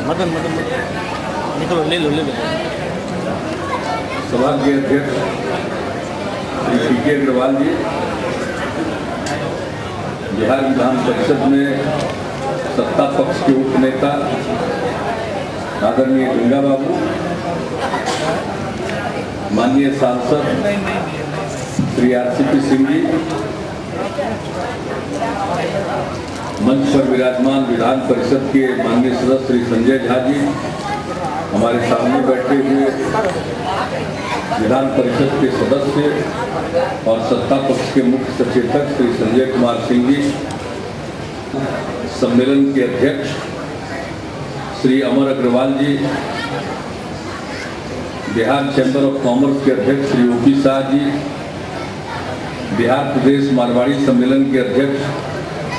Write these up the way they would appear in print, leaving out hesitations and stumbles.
Mutton mutton निकलो ले लो सभा के अध्यक्ष श्री पी.के. अग्रवाल जी, बिहार विधान परिषद में सत्ता पक्ष के उप नेता आदरणीय गंगा बाबू, माननीय सांसद श्री आर.सी.पी. सिंह जी, मंच पर विराजमान विधान परिषद के माननीय सदस्य श्री संजय झा जी, हमारे सामने बैठे हुए विधान परिषद के सदस्य और सत्ता पक्ष के मुख्य सचेतक श्री संजय कुमार सिंह जी, सम्मेलन के अध्यक्ष श्री अमर अग्रवाल जी, बिहार चैम्बर ऑफ कॉमर्स के अध्यक्ष श्री ओ.पी. शाह जी, बिहार प्रदेश मारवाड़ी सम्मेलन के अध्यक्ष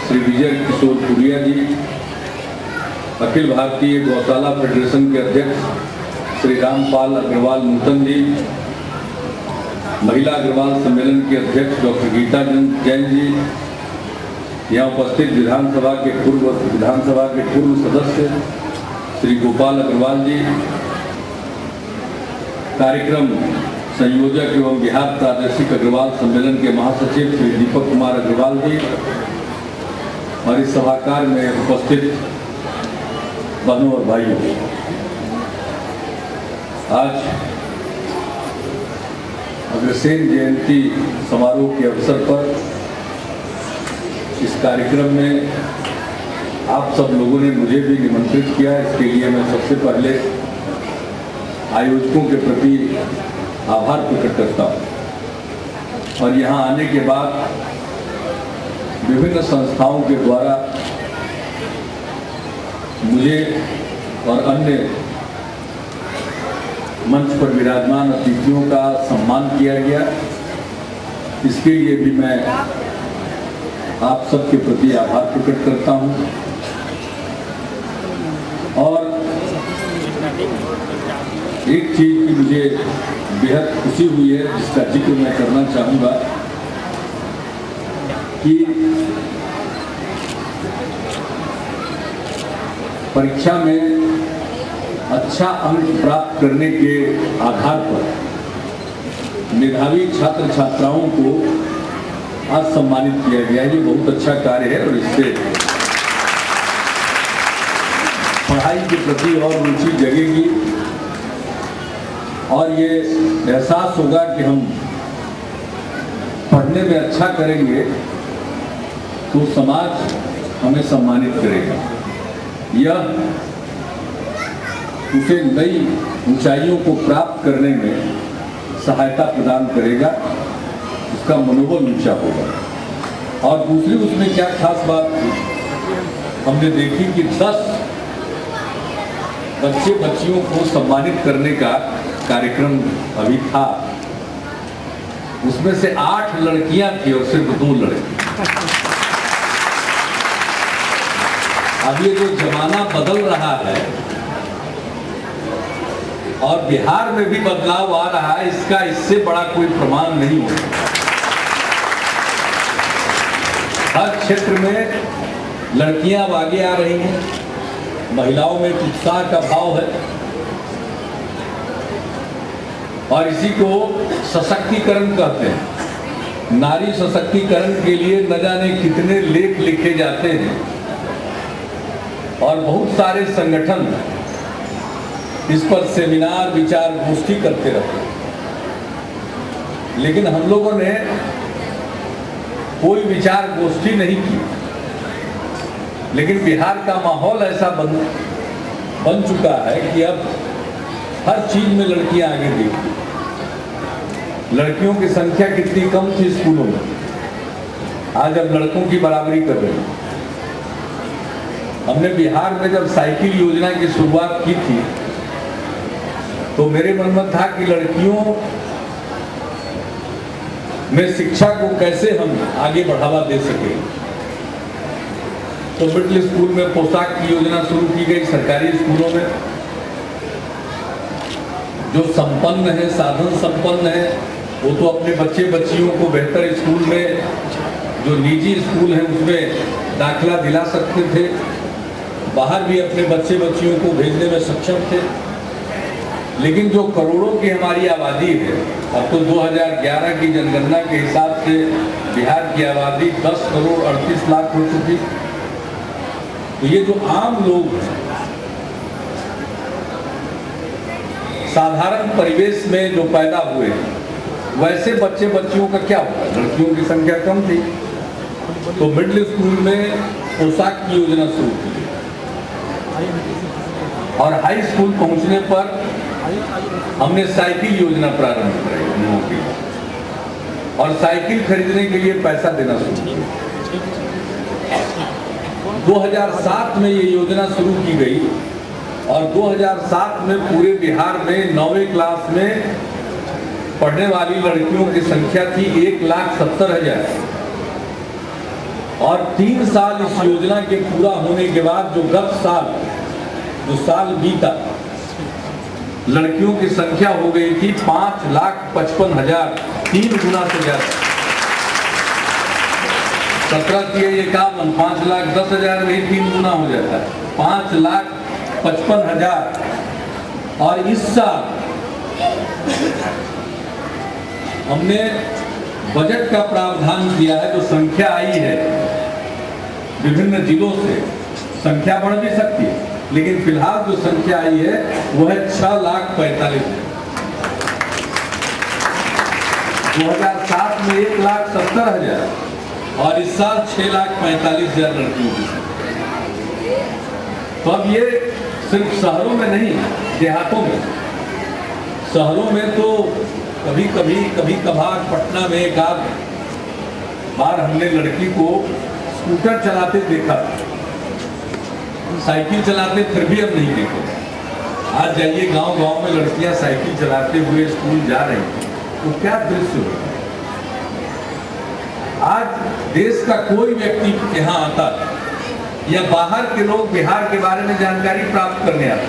श्री विजय किशोर पुरिया जी, अखिल भारतीय गौशाला फेडरेशन के अध्यक्ष श्री रामपाल अग्रवाल नूतन जी, महिला अग्रवाल सम्मेलन के अध्यक्ष डॉक्टर गीता जैन जी, यहाँ उपस्थित विधानसभा के पूर्व सदस्य श्री गोपाल अग्रवाल जी, कार्यक्रम संयोजक एवं बिहार प्रादेशिक अग्रवाल सम्मेलन के महासचिव श्री दीपक कुमार अग्रवाल जी और इस सभागार में उपस्थित बहनों और भाइयों, आज अग्रसेन जयंती समारोह के अवसर पर इस कार्यक्रम में आप सब लोगों ने मुझे भी निमंत्रित किया। इसके लिए मैं सबसे पहले आयोजकों के प्रति आभार प्रकट करता हूँ और यहाँ आने के बाद विभिन्न संस्थाओं के द्वारा मुझे और अन्य मंच पर विराजमान अतिथियों का सम्मान किया गया। इसके लिए भी मैं आप सबके प्रति आभार प्रकट करता हूं और एक चीज की मुझे बेहद खुशी हुई है जिसका जिक्र मैं करना चाहूंगा कि परीक्षा में अच्छा अंक प्राप्त करने के आधार पर मेधावी छात्र छात्राओं को आज सम्मानित किया गया। ये बहुत अच्छा कार्य है और इससे पढ़ाई के प्रति और रुचि जगेगी और ये एहसास होगा कि हम पढ़ने में अच्छा करेंगे तो समाज हमें सम्मानित करेगा। यह उसे नई ऊंचाइयों को प्राप्त करने में सहायता प्रदान करेगा, उसका मनोबल ऊंचा होगा। और दूसरी उसमें क्या खास बात हमने देखी कि 10 बच्चे बच्चियों को सम्मानित करने का कार्यक्रम अभी था, उसमें से 8 लड़कियां थी और सिर्फ 2 लड़के। अब ये जो जमाना बदल रहा है और बिहार में भी बदलाव आ रहा है, इसका इससे बड़ा कोई प्रमाण नहीं हो सकता। हर क्षेत्र में लड़कियां अब आगे आ रही हैं, महिलाओं में उत्साह का भाव है और इसी को सशक्तिकरण कहते हैं। नारी सशक्तिकरण के लिए न जाने कितने लेख लिखे जाते हैं और बहुत सारे संगठन इस पर सेमिनार विचार गोष्ठी करते रहते हैं, लेकिन हम लोगों ने कोई विचार गोष्ठी नहीं की। लेकिन बिहार का माहौल ऐसा बन चुका है कि अब हर चीज में लड़कियां आगे देखती। लड़कियों की संख्या कितनी कम थी स्कूलों में, आज अब लड़कों की बराबरी कर रही है। हमने बिहार में जब साइकिल योजना की शुरुआत की थी तो मेरे मन में था कि लड़कियों में शिक्षा को कैसे हम आगे बढ़ावा दे सके। तो मिडिल स्कूल में पोशाक की योजना शुरू की गई। सरकारी स्कूलों में जो संपन्न है, साधन संपन्न है, वो तो अपने बच्चे बच्चियों को बेहतर स्कूल में, जो निजी स्कूल है उसमें दाखिला दिला सकते थे। बाहर भी अपने बच्चे बच्चियों को भेजने में सक्षम थे। लेकिन जो करोड़ों की हमारी आबादी है, अब तो 2011 की जनगणना के हिसाब से बिहार की आबादी 10 करोड़ 38 लाख हो चुकी। तो ये जो आम लोग हैं, साधारण परिवेश में जो पैदा हुए, वैसे बच्चे बच्चियों का क्या हुआ? लड़कियों की संख्या कम थी, तो मिडिल स्कूल में पोशाक की योजना शुरू की और हाई स्कूल पहुंचने पर हमने साइकिल योजना प्रारंभ कराई उन लोगों के लिए, और साइकिल खरीदने के लिए पैसा देना शुरू किया। 2007 में ये योजना शुरू की गई और 2007 में पूरे बिहार में 9वीं क्लास में पढ़ने वाली लड़कियों की संख्या थी 1,70,000, और 3 साल इस योजना के पूरा होने के बाद जो गत साल जो साल बीता, लड़कियों की संख्या हो गई थी 5,55,000, 3 गुना से ज्यादा। 17,51, 5,10,000 में 3 गुना हो जाता है, 5,55,000। और इस साल हमने बजट का प्रावधान किया है, जो संख्या आई है विभिन्न जिलों से, संख्या बढ़ भी सकती है, लेकिन फिलहाल जो संख्या आई है वो है 6,45,000। 2007 में 1,70,000 और इस साल 6,45,000 लड़कियों की संख्या। तो अब ये सिर्फ शहरों में नहीं, देहातों में, शहरों में तो कभी कभार पटना में एक आध बार हमने लड़की को स्कूटर चलाते देखा, साइकिल चलाते फिर भी हम नहीं देखे। आज जाइए गांव-गांव में लड़कियां साइकिल चलाते हुए स्कूल जा रही हैं, तो क्या दृश्य होगा। आज देश का कोई व्यक्ति यहाँ आता या बाहर के लोग बिहार के बारे में जानकारी प्राप्त करने आते,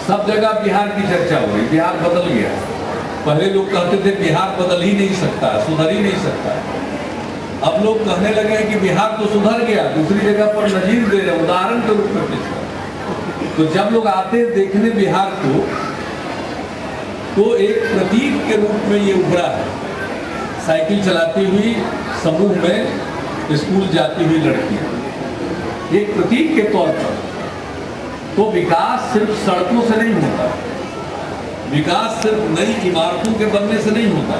सब जगह बिहार की चर्चा हो रही। बिहार बदल गया। पहले लोग कहते थे बिहार बदल ही नहीं सकता, सुधर ही नहीं सकता। अब लोग कहने लगे हैं कि बिहार तो सुधर गया, दूसरी जगह पर नजीर दे रहे, उदाहरण के रूप में पेश कर। तो जब लोग आते हैं देखने बिहार को, तो एक प्रतीक के रूप में ये उभरा है, साइकिल चलाती हुई समूह में स्कूल जाती हुई लड़कियां, एक प्रतीक के तौर पर। तो विकास सिर्फ सड़कों से नहीं होता, विकास सिर्फ नई इमारतों के बनने से नहीं होता,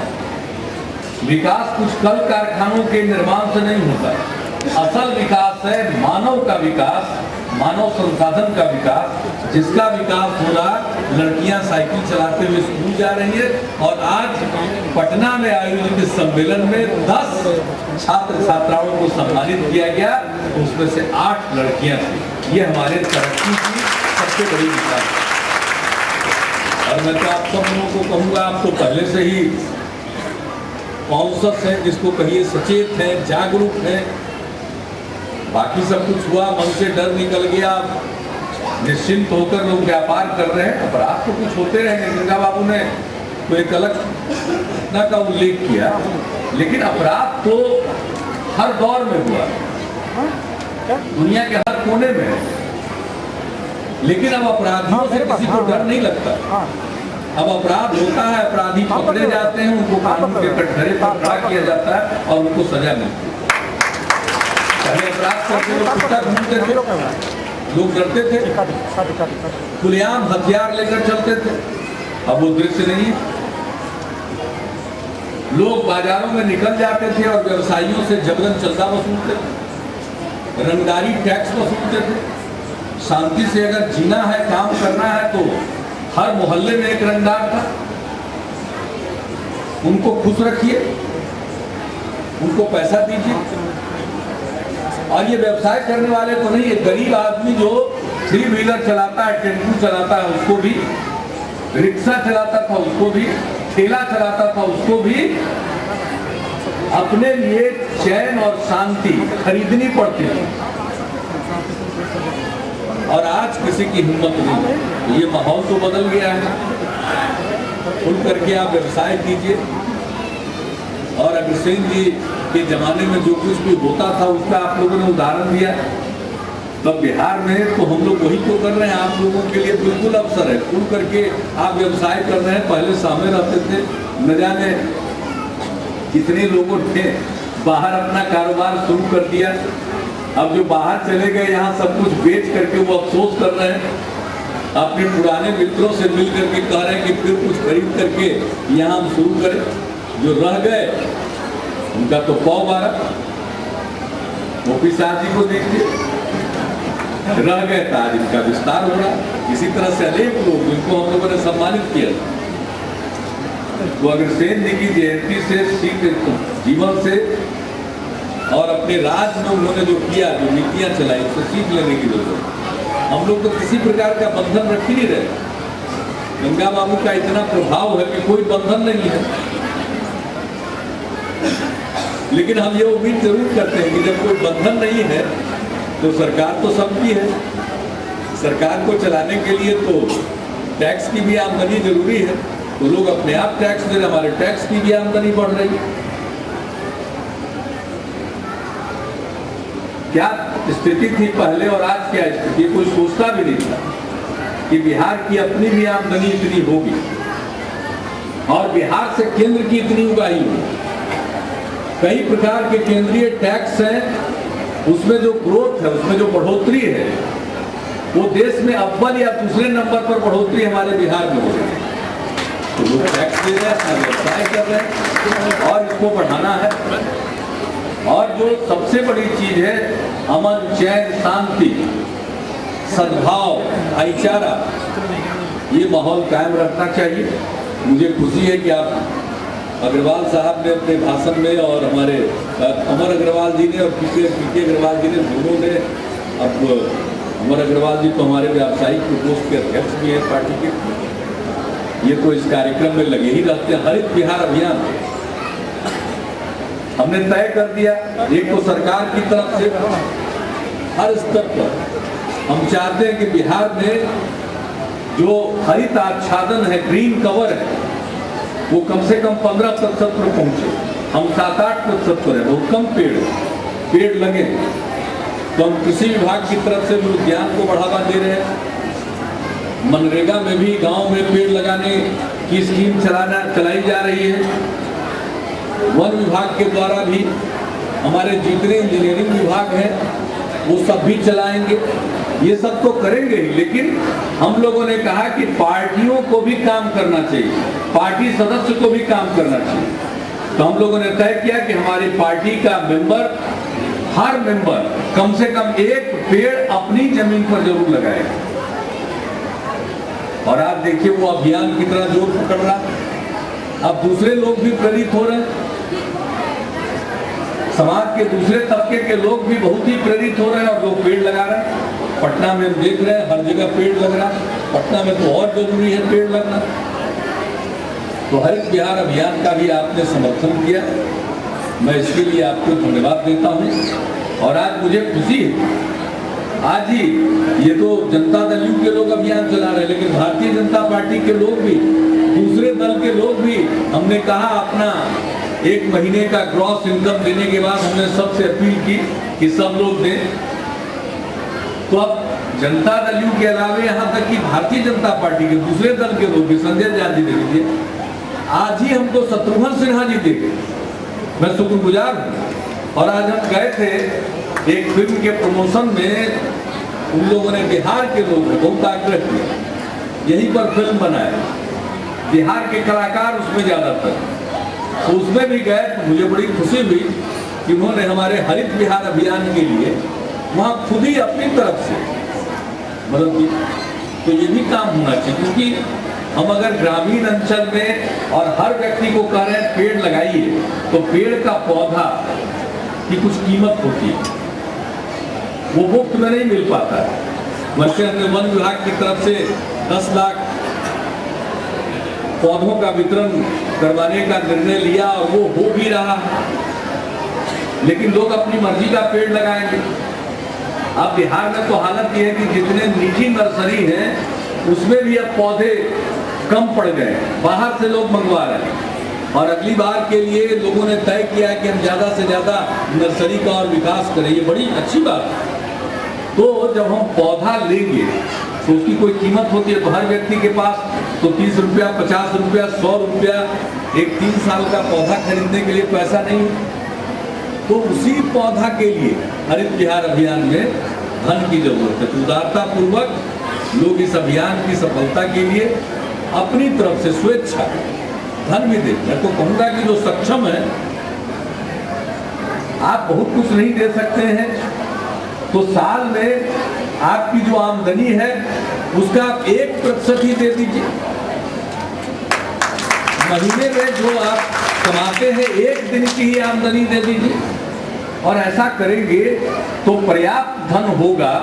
विकास कुछ कल कारखानों के निर्माण से नहीं होता। असल विकास है मानव का विकास, मानव संसाधन का विकास, जिसका विकास हो रहा। लड़कियां साइकिल चलाते हुए स्कूल जा रही है, और आज पटना में आयोजित इस सम्मेलन में 10 छात्र छात्राओं को सम्मानित किया गया, उसमें से 8 लड़कियां थी। ये हमारे तरक्की की सबसे बड़ी मिसाल है। और मैं तो आप सब लोगों को कहूँगा, आप तो पहले से ही कॉन्शस हैं, जिसको कहिए सचेत हैं, जागरूक हैं। बाकी सब कुछ हुआ, मन से डर निकल गया, निश्चिंत होकर लोग व्यापार कर रहे हैं। अपराध तो कुछ होते रहेंगे, गंगा बाबू ने तो एक अलग घटना का उल्लेख किया, लेकिन अपराध तो हर दौर में हुआ, दुनिया के हर कोने में। लेकिन अब अपराधियों से किसी को डर नहीं लगता। अब अपराध होता है, अपराधी पकड़े जाते हैं, उनको कानून के कटघरे पर खड़ा किया जाता है और उनको सजा मिलती है। पहले अपराध करते लोग कुत्ता घूमते थे, लोग डरते थे, खुलेआम हथियार लेकर चलते थे। अब वो दृश्य नहीं। लोग बाजारों में निकल जाते थे और व्यवसायियों से जबरन चंदा वसूलते थे, रंगदारी टैक्स वसूलते थे। शांति से अगर जीना है, काम करना है, तो हर मोहल्ले में एक रंगदार था, उनको खुश रखिए, उनको पैसा दीजिए। और ये व्यवसाय करने वाले को नहीं, एक गरीब आदमी जो 3 व्हीलर चलाता है, टेम्पू चलाता है, उसको भी, रिक्शा चलाता था उसको भी, ठेला चलाता था उसको भी अपने लिए चैन और शांति खरीदनी पड़ती है। और आज किसी की हिम्मत नहीं। ये माहौल तो बदल गया है। खुल करके आप व्यवसाय कीजिए। और अग्रसेन जी के जमाने में जो कुछ भी होता था, उसका आप लोगों ने उदाहरण दिया। तब बिहार में तो हम लोग वही तो कर रहे हैं। आप लोगों के लिए बिल्कुल अवसर है, खुल करके आप व्यवसाय कर रहे हैं। पहले सामने रहते थे, न जाने कितने लोगों ने बाहर अपना कारोबार शुरू कर दिया। अब जो बाहर चले गए यहाँ सब कुछ बेच करके वो अफसोस कर रहे हैं। अपने पुराने मित्रों से मिल करके कह रहे हैं कि फिर कुछ खरीद करके यहाँ हम शुरू करें। जो रह गए उनका तो पाव बारह। ओपी शाह जी को देखिए, रह गए था, आज इनका विस्तार हो रहा। इसी तरह से अनेक लोग जिनको हम लोगों ने सम्मानित किया। तो अग्रसेन जी की जयंती से सीख जीवन से और अपने राज में उन्होंने जो किया, जो नीतियां चलाई, उससे सीख लेने की जरूरत है। हम लोग तो किसी प्रकार का बंधन रख ही नहीं रहे। गंगा बाबू का इतना प्रभाव है कि कोई बंधन नहीं है। लेकिन हम ये उम्मीद जरूर करते हैं कि जब कोई बंधन नहीं है तो सरकार तो सबकी है। सरकार को चलाने के लिए तो टैक्स की भी आमदनी जरूरी है। तो लोग अपने आप टैक्स दे रहे, हमारे टैक्स की भी आमदनी बढ़ रही। क्या स्थिति थी पहले और आज क्या स्थिति, कोई सोचता भी नहीं था कि बिहार की अपनी भी आमदनी इतनी होगी और बिहार से केंद्र की इतनी उगाही होगी। कई प्रकार के केंद्रीय टैक्स हैं, उसमें जो ग्रोथ है, उसमें जो बढ़ोतरी है, वो देश में अव्वल या दूसरे नंबर पर बढ़ोतरी हमारे बिहार में हो रही है। तो लोग टैक्स दे रहे हैं, अपना व्यवसाय कर रहे हैं और इसको बढ़ाना है। और जो सबसे बड़ी चीज है, अमन, चैन, शांति, सद्भाव, भाईचारा, ये माहौल कायम रखना चाहिए। मुझे खुशी है कि आप अग्रवाल साहब ने अपने भाषण में और हमारे अमर अग्रवाल जी ने और पीके अग्रवाल जी ने, दोनों ने, अब अमर अग्रवाल जी तो हमारे व्यावसायिक प्रकोष्ठ के अध्यक्ष भी हैं पार्टी के, ये तो इस कार्यक्रम में लगे ही रहते हैं। हरित बिहार अभियान हमने तय कर दिया। एक तो सरकार की तरफ से हर स्तर पर हम चाहते हैं कि बिहार में जो हरित आच्छादन है, ग्रीन कवर है, वो कम से कम 15% पर पहुंचे। हम 7-8% पर है, बहुत कम पेड़ लगे। तो हम कृषि विभाग की तरफ से भी उद्यान को बढ़ावा दे रहे हैं। मनरेगा में भी गांव में पेड़ लगाने की स्कीम चलाई जा रही है। वन विभाग के द्वारा भी हमारे जितने इंजीनियरिंग विभाग हैं वो सब भी चलाएंगे। ये सब तो करेंगे ही, लेकिन हम लोगों ने कहा कि पार्टियों को भी काम करना चाहिए, पार्टी सदस्य को भी काम करना चाहिए। तो हम लोगों ने तय किया कि हमारी पार्टी का मेंबर, हर मेंबर कम से कम एक पेड़ अपनी जमीन पर जरूर लगाएगा। और आप देखिए वो अभियान की तरह जोर पकड़ रहा। अब दूसरे लोग भी प्रेरित हो रहे हैं, समाज के दूसरे तबके के लोग भी बहुत ही प्रेरित हो रहे हैं और लोग पेड़ लगा रहे हैं। पटना में हम देख रहे हैं हर जगह पेड़ लग रहा है। पटना में तो और जरूरी है पेड़ लगना। तो हरित बिहार अभियान का भी आपने समर्थन किया, मैं इसके लिए आपको धन्यवाद देता हूं। और आज मुझे खुशी है, आज ही ये तो जनता दल यू के लोग अभियान चला रहे हैं, लेकिन भारतीय जनता पार्टी के लोग भी, दूसरे दल के लोग भी, हमने कहा अपना 1 महीने का ग्रॉस इनकम देने के बाद हमने सबसे अपील की कि सब लोग दें। तो अब जनता दल यू के अलावे यहाँ तक कि भारतीय जनता पार्टी के दूसरे दल के लोग भी, संजय जान जी दे दीजिए, आज ही हमको शत्रुघ्न सिन्हा जी दे गए, मैं शुक्रगुजार हूँ। और आज हम गए थे एक फिल्म के प्रमोशन में, उन लोगों ने, बिहार के लोग ने बहुत आग्रह किया, यहीं पर फिल्म बनाया, बिहार के कलाकार उसमें ज्यादातर, तो उसमें भी गए। तो मुझे बड़ी खुशी हुई कि उन्होंने हमारे हरित बिहार अभियान के लिए वहाँ खुद ही अपनी तरफ से मदद की। तो ये भी काम होना चाहिए, क्योंकि हम अगर ग्रामीण अंचल में और हर व्यक्ति को कह रहे हैं पेड़ लगाइए, तो पेड़ का पौधा की कुछ कीमत होती है, वो मुफ्त में नहीं मिल पाता है। वैसे हमने वन विभाग की तरफ से 10 लाख पौधों का वितरण करवाने का निर्णय लिया और वो हो भी रहा है, लेकिन लोग अपनी मर्जी का पेड़ लगाएंगे। अब बिहार में तो हालत यह है कि जितने निजी नर्सरी हैं उसमें भी अब पौधे कम पड़ गए, बाहर से लोग मंगवा रहे हैं। और अगली बार के लिए लोगों ने तय किया कि हम ज़्यादा से ज़्यादा नर्सरी का और विकास करें। ये बड़ी अच्छी बात है। तो जब हम पौधा लेंगे तो उसकी कोई कीमत होती है, तो हर व्यक्ति के पास तो 30 रुपया, 50 रुपया, 100 रुपया एक 3 साल का पौधा खरीदने के लिए पैसा नहीं। तो उसी पौधा के लिए हरित बिहार अभियान में धन की जरूरत है। उदारता पूर्वक लोग इस अभियान की सफलता के लिए अपनी तरफ से स्वेच्छा धन भी दें। मैं तो कहूँगा कि जो सक्षम है, आप बहुत कुछ नहीं दे सकते हैं तो साल में आपकी जो आमदनी है उसका 1% ही दे दीजिए। महीने में जो आप कमाते हैं 1 दिन की ही आमदनी दे दीजिए। और ऐसा करेंगे तो पर्याप्त धन होगा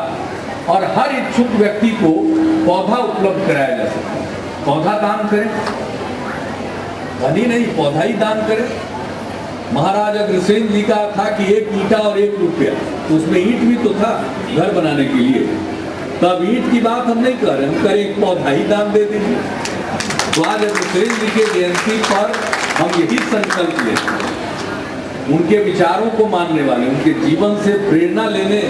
और हर इच्छुक व्यक्ति को पौधा उपलब्ध कराया जा सकता है। पौधा दान करें, धनी नहीं, पौधा ही दान करें। महाराज अग्रसेन जी का था कि 1 ईंटा और 1 रुपया, उसमें ईंट भी तो था घर बनाने के लिए। तब ईंट की बात हम नहीं कर रहे, हम करें एक पौधा ही दान दे दीजिए। तो आज अग्रसेन जी के जयंती पर हम यही संकल्प लेते हैं, उनके विचारों को मानने वाले, उनके जीवन से प्रेरणा लेने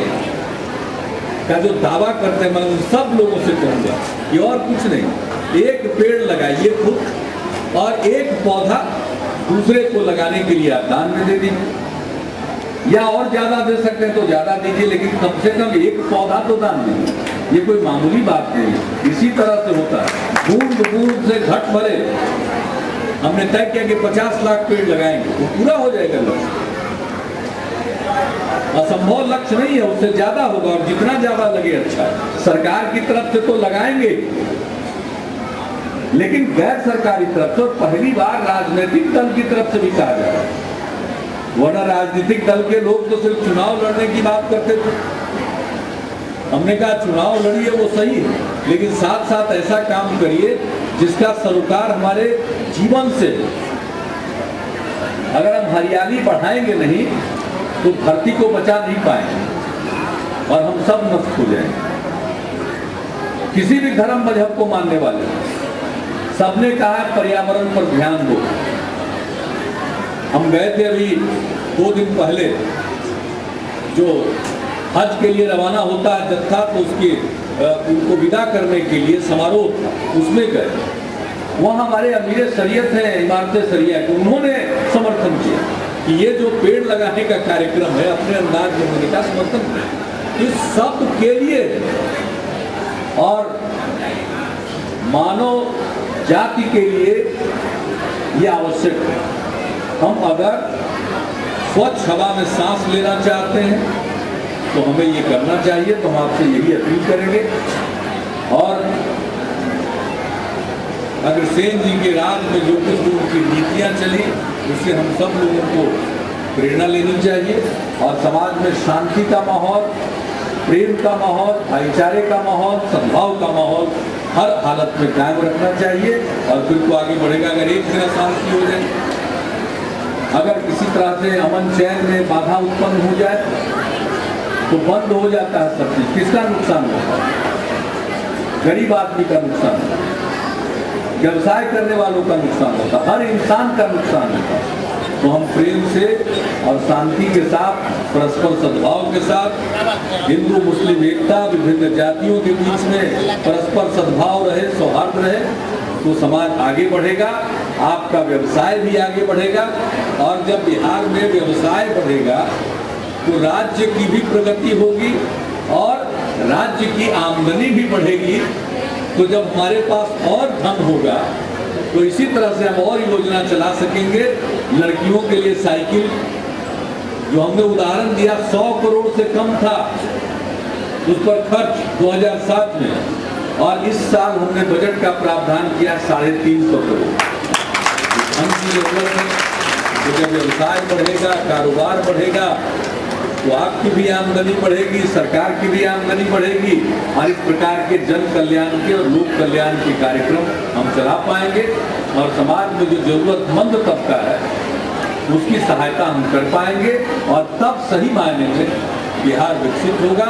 का जो दावा करते हैं, मैं उन सब लोगों से कहूँगा कि और कुछ नहीं, 1 पेड़ लगाइए खुद और 1 पौधा दूसरे को लगाने के लिए आप दान में दे दीजिए। या और ज्यादा दे सकते हैं तो ज्यादा दीजिए, लेकिन कम से कम 1 पौधा तो दान दीजिए। ये कोई मामूली बात नहीं। इसी तरह से होता है, बूंद बूंद से घट भरे। हमने तय किया कि 50 लाख पेड़ लगाएंगे, वो पूरा हो जाएगा लक्ष्य। असंभव लक्ष्य नहीं है, उससे ज्यादा होगा और जितना ज्यादा लगे अच्छा है। सरकार की तरफ से तो लगाएंगे, लेकिन गैर सरकारी तरफ से, पहली बार राजनीतिक दल की तरफ से भी कहा जा रहा है। वरना राजनीतिक दल के लोग तो सिर्फ चुनाव लड़ने की बात करते थे। हमने कहा चुनाव लड़िए वो सही है, लेकिन साथ साथ ऐसा काम करिए जिसका सरोकार हमारे जीवन से। अगर हम हरियाली बढ़ाएंगे नहीं तो धरती को बचा नहीं पाएंगे और हम सब नष्ट हो जाएंगे। किसी भी धर्म मजहब को मानने वाले सबने कहा है पर्यावरण पर ध्यान दो। हम गए थे अभी 2 दिन पहले, जो हज के लिए रवाना होता है जत्था, तो उसके उनको विदा करने के लिए समारोह था, उसमें गए। वहाँ हमारे अमीर शरीयत हैं, इमारत शरिया के, उन्होंने समर्थन किया कि ये जो पेड़ लगाने का कार्यक्रम है अपने अंदाज में होने का समर्थन किया। इस सब के लिए और मानव जाति के लिए ये आवश्यक है। हम अगर स्वच्छ हवा में सांस लेना चाहते हैं तो हमें ये करना चाहिए। तो हम आपसे यही अपील करेंगे। और अग्रसेन जी के राज में जो कुछ उनकी नीतियां चली, उससे हम सब लोगों को प्रेरणा लेनी चाहिए और समाज में शांति का माहौल, प्रेम का माहौल, भाईचारे का माहौल, सद्भाव का माहौल हर हालत में कायम रखना चाहिए। और फिर तो आगे बढ़ेगा। अगर एक दिन अशांति हो जाए, अगर किसी तरह से अमन चैन में बाधा उत्पन्न हो जाए तो बंद हो जाता है सब चीज। किसका नुकसान होता है? गरीब आदमी का नुकसान होता है, व्यवसाय करने वालों का नुकसान होता है, हर इंसान का नुकसान होता है। तो हम प्रेम से और शांति के साथ, परस्पर सद्भाव के साथ, हिंदू मुस्लिम एकता, विभिन्न जातियों के बीच में परस्पर सद्भाव रहे, सौहार्द रहे, तो समाज आगे बढ़ेगा, आपका व्यवसाय भी आगे बढ़ेगा। और जब बिहार में व्यवसाय बढ़ेगा तो राज्य की भी प्रगति होगी और राज्य की आमदनी भी बढ़ेगी। तो जब हमारे पास और धन होगा तो इसी तरह से हम और योजना चला सकेंगे। लड़कियों के लिए साइकिल, जो हमने उदाहरण दिया 100 करोड़ से कम था उस पर खर्च 2007 में, और इस साल हमने बजट का प्रावधान किया 350 करोड़। धन की जरूरत है। तो जब व्यवसाय बढ़ेगा, कारोबार बढ़ेगा, तो आपकी भी आमदनी बढ़ेगी, सरकार की भी आमदनी बढ़ेगी और इस प्रकार के जन कल्याण के और लोक कल्याण के कार्यक्रम हम चला पाएंगे और समाज में जो जरूरतमंद तबका है उसकी सहायता हम कर पाएंगे और तब सही मायने में बिहार विकसित होगा।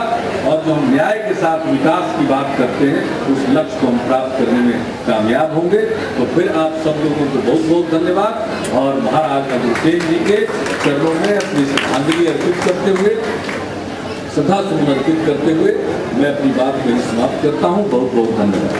और जो हम न्याय के साथ विकास की बात करते हैं उस लक्ष्य को हम प्राप्त करने में कामयाब होंगे। तो फिर आप सब लोगों को बहुत बहुत धन्यवाद और महाराज अग्रसेन जी के चरणों में अपनी श्रद्धांजलि अर्पित करते हुए श्रद्धा सुमन अर्पित करते हुए मैं अपनी बात को समाप्त करता हूं। बहुत बहुत धन्यवाद।